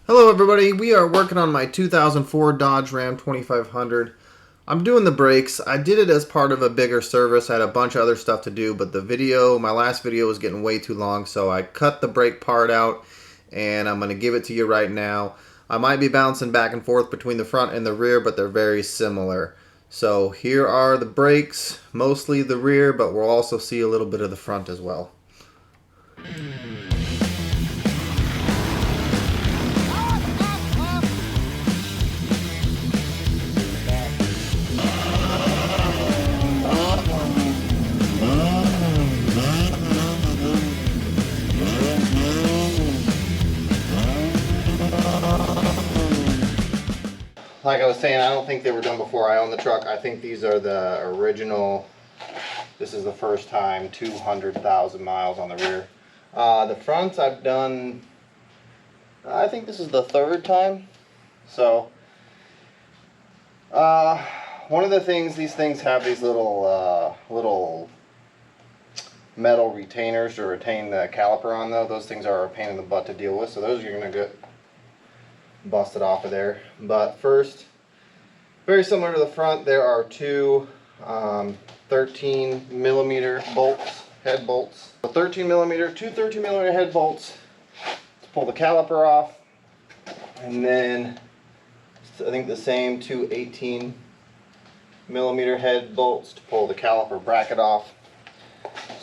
Hello everybody, we are working on my 2004 Dodge Ram 2500. I'm doing the brakes. I did it as part of a bigger service. I had a bunch of other stuff to do, but my last video was getting way too long, so I cut the brake part out and I'm going to give it to you right now. I might be bouncing back and forth between the front and the rear, but they're very similar. So here are the brakes, mostly the rear, but we'll also see a little bit of the front as well. Like I was saying, I don't think they were done before I owned the truck. I think these are the original. This is the first time, 200,000 miles on the rear. The front I've done, I think this is the third time. So, one of the things, these things have these little metal retainers to retain the caliper on though. Those things are a pain in the butt to deal with. So those are going to get busted off of there. But first, very similar to the front, there are two 13 millimeter bolts, head bolts. So 13 millimeter, two 13 millimeter head bolts to pull the caliper off, and then I think the same two 18 millimeter head bolts to pull the caliper bracket off.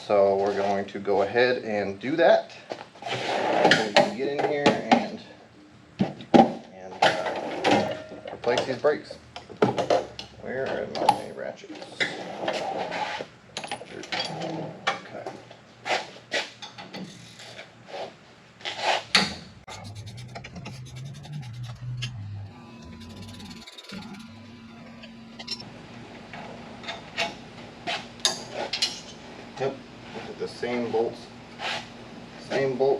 So we're going to go ahead and do that. So we can get in here and replace these brakes. Where are my ratchets? Okay. Yep, look at the same bolts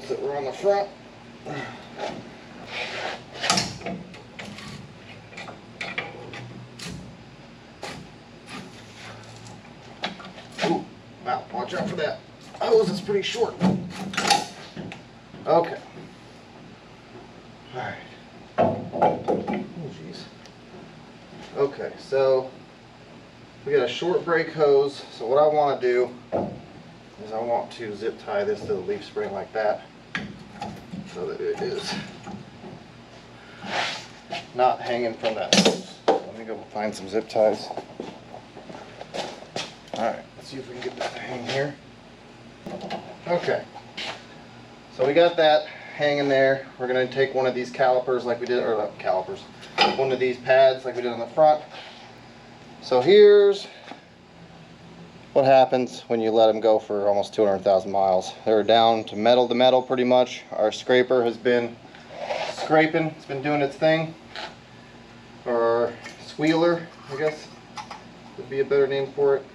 that were on the front. Ooh, wow, watch out for that. Hose is pretty short. Okay. Alright. Oh, jeez. Okay, so we got a short brake hose. So what I want to do is I want to zip tie this to the leaf spring like that, so that it is not hanging from that hose. Let me go find some zip ties. Alright, let's see if we can get that to hang here. Okay, so we got that hanging there. We're going to take one of these calipers like we did, or not calipers, one of these pads like we did on the front. So here's what happens when you let them go for almost 200,000 miles. They're down to metal pretty much. Our scraper has been scraping, it's been doing its thing. Or squealer, I guess would be a better name for it.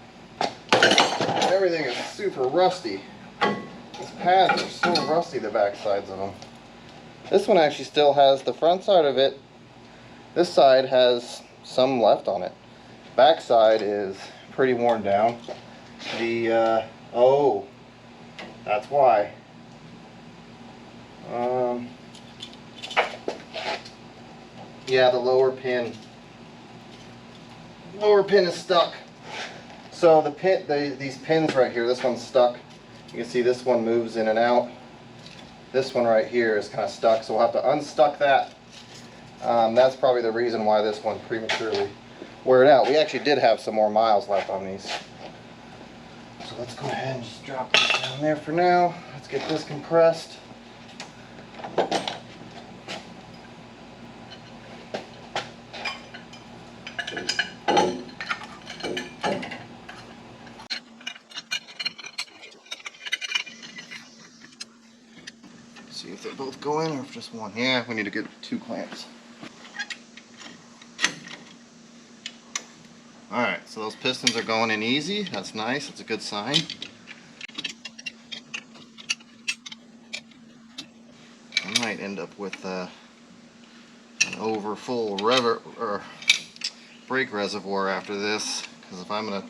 Everything is super rusty. These pads are so rusty, the back sides of them. This one actually still has the front side of it. This side has some left on it. Back side is pretty worn down. The oh, that's why. Yeah, the lower pin is stuck. So these pins right here, this one's stuck. You can see this one moves in and out. This one right here is kind of stuck, so we'll have to unstuck that. That's probably the reason why this one prematurely wore it out. We actually did have some more miles left on these. So let's go ahead and just drop this down there for now. Let's get this compressed. See if they both go in or if just one. Yeah, we need to get two clamps. Alright, so those pistons are going in easy. That's nice. That's a good sign. I might end up with an over full brake reservoir after this, because if I'm going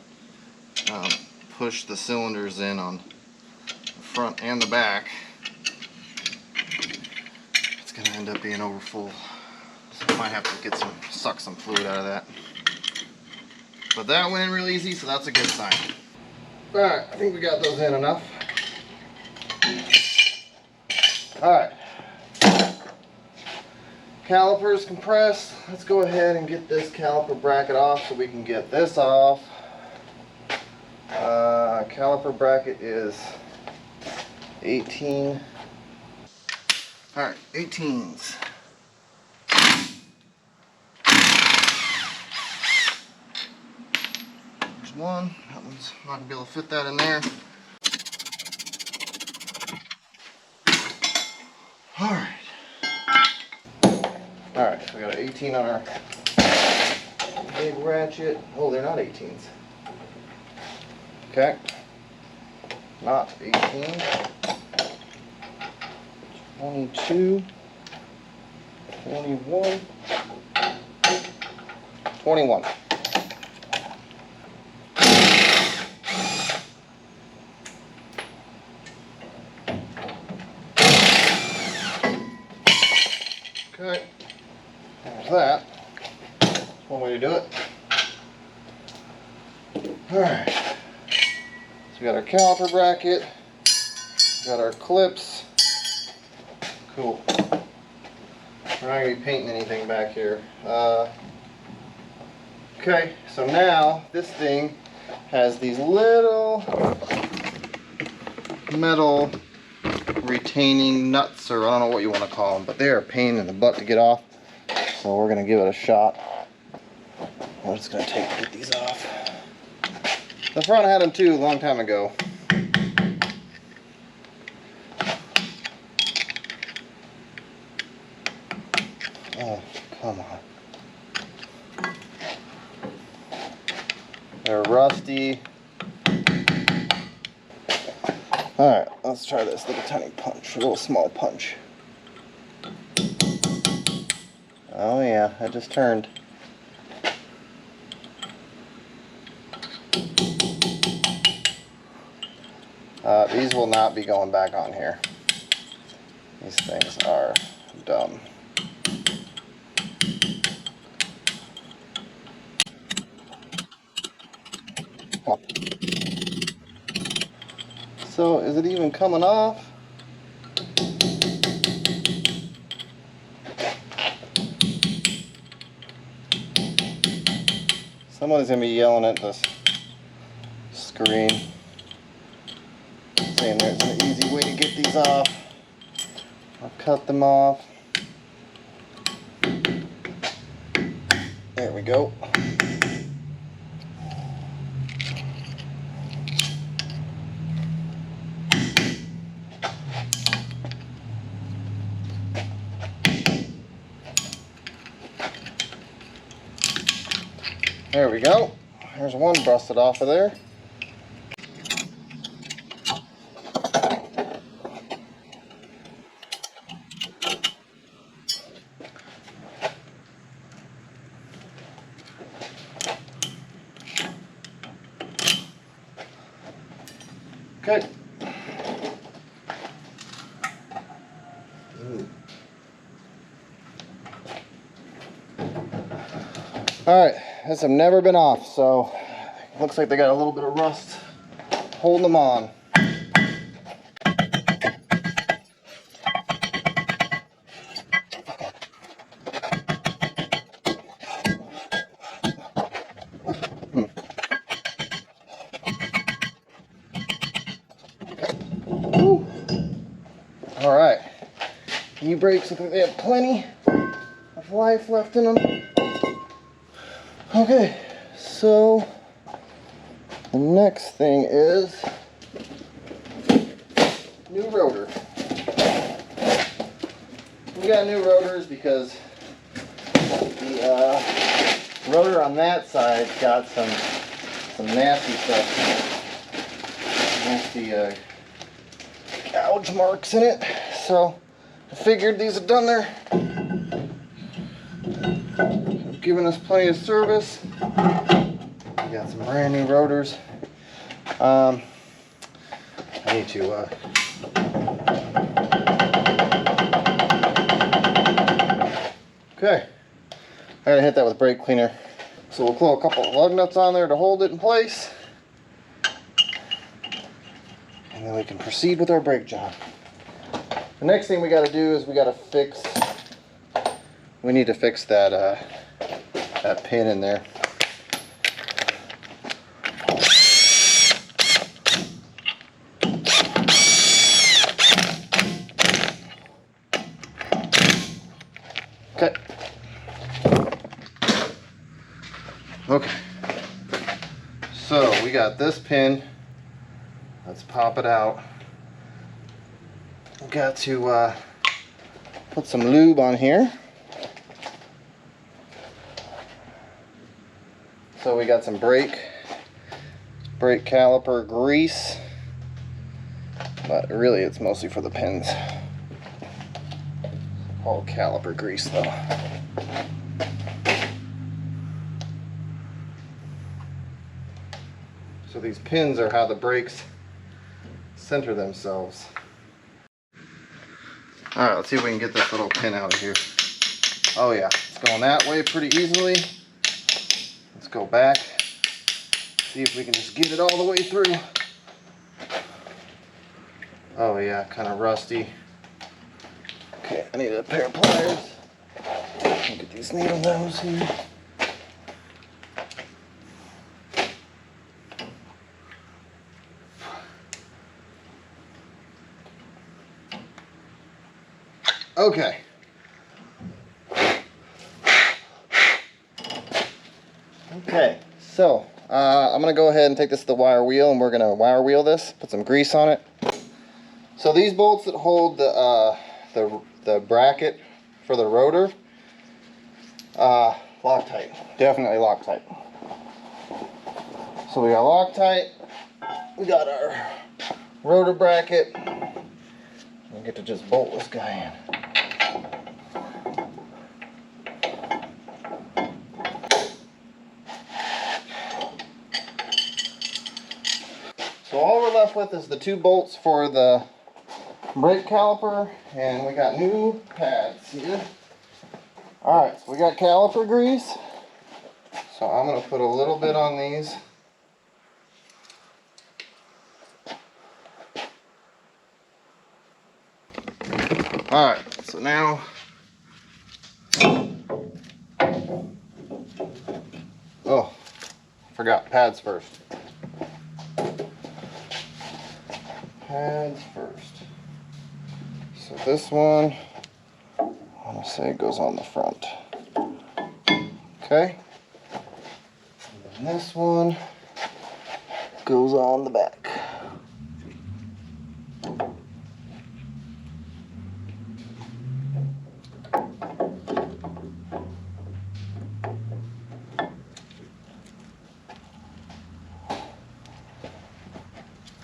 to push the cylinders in on the front and the back, gonna end up being over full. So I might have to suck some fluid out of that. But that went in real easy, so that's a good sign. Alright, I think we got those in enough. Alright. Calipers compressed. Let's go ahead and get this caliper bracket off so we can get this off. Caliper bracket is 18. Alright, 18s. There's one. That one's not going to be able to fit that in there. Alright. Alright, so we got an 18 on our big ratchet. Oh, they're not 18s. Okay. Not 18. 22. 21. 21. Okay, there's that. That's one way to do it. Alright, so we got our caliper bracket, got our clips. Cool. We're not going to be painting anything back here. Okay, so now this thing has these little metal retaining nuts, or I don't know what you want to call them, but they're a pain in the butt to get off. So we're going to give it a shot. We're just going to get these off. The front had them too a long time ago. Oh, come on. They're rusty. Alright, let's try this little tiny punch, a little small punch. Oh yeah, I just turned. These will not be going back on here. These things are dumb. So, is it even coming off? Somebody's going to be yelling at this screen, saying there's an easy way to get these off. I'll cut them off. There we go. There we go. There's one busted off of there. Okay. Alright, these have never been off, so looks like they got a little bit of rust holding them on. Alright, e-brakes look like they have plenty of life left in them. Okay, so the next thing is new rotor. We got new rotors because the rotor on that side got some nasty stuff, nasty gouge marks in it. So I figured these have done their, given us plenty of service. We got some brand new rotors. I need to Okay, I gotta hit that with brake cleaner. So we'll throw a couple of lug nuts on there to hold it in place. And then we can proceed with our brake job. The next thing we gotta do is we need to fix that, that pin in there. Okay. Okay. So we got this pin. Let's pop it out. We've got to put some lube on here. So we got some brake caliper grease, but really it's mostly for the pins. All caliper grease though. So these pins are how the brakes center themselves. Alright, let's see if we can get this little pin out of here. Oh yeah, it's going that way pretty easily. Let's go back, see if we can just get it all the way through. Oh yeah, kind of rusty. Okay, I need a pair of pliers. Get these needle nose here. Okay. Okay, so I'm gonna go ahead and take this to the wire wheel, and we're gonna wire wheel this, put some grease on it. So these bolts that hold the bracket for the rotor, Loctite, definitely Loctite. So we got Loctite, we got our rotor bracket. We get to just bolt this guy in. So all we're left with is the 2 bolts for the brake caliper, and we got new pads here. Alright, so we got caliper grease. So I'm going to put a little bit on these. Alright, so now oh, forgot pads first. Pads first. So this one, I want to say, goes on the front. Okay. And then this one goes on the back.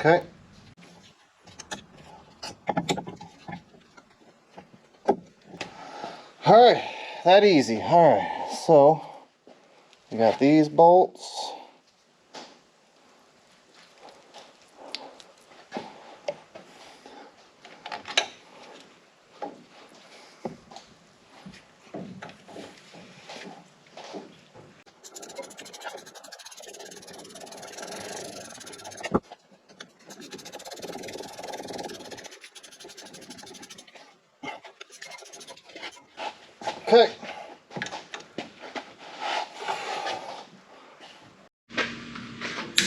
Okay. Alright, that easy. Alright, so we got these bolts. Okay.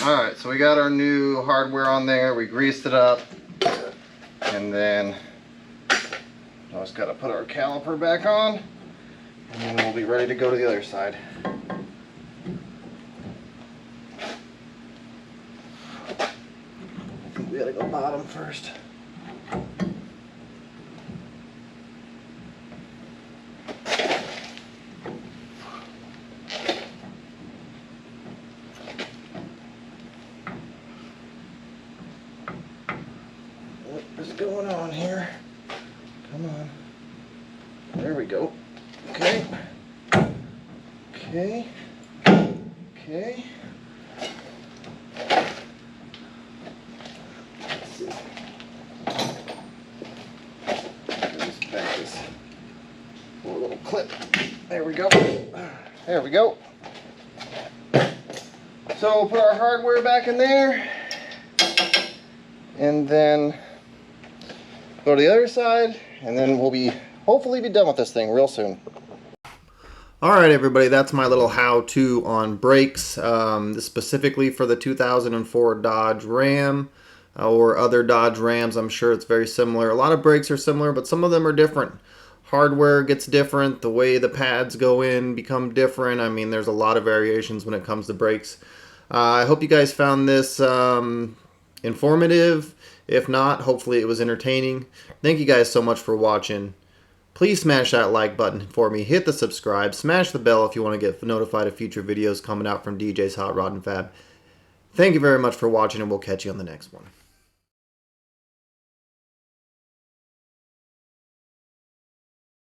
Alright, so we got our new hardware on there. We greased it up. And then I just got to put our caliper back on. And then we'll be ready to go to the other side. I think we gotta go bottom first. What is going on here? Come on. There we go. Okay. Okay. Okay. Let's see. This back is a little clip. There we go. There we go. So we'll put our hardware back in there, and then go to the other side, and then we'll be hopefully be done with this thing real soon. Alright everybody, that's my little how-to on brakes, specifically for the 2004 Dodge Ram or other Dodge Rams. I'm sure it's very similar. A lot of brakes are similar, but some of them are different. Hardware gets different, the way the pads go in become different. I mean, there's a lot of variations when it comes to brakes. I hope you guys found this informative. If not, hopefully it was entertaining. Thank you guys so much for watching. Please smash that like button for me, hit the subscribe, smash the bell if you want to get notified of future videos coming out from DJ's Hot Rod and Fab. Thank you very much for watching, and we'll catch you on the next one.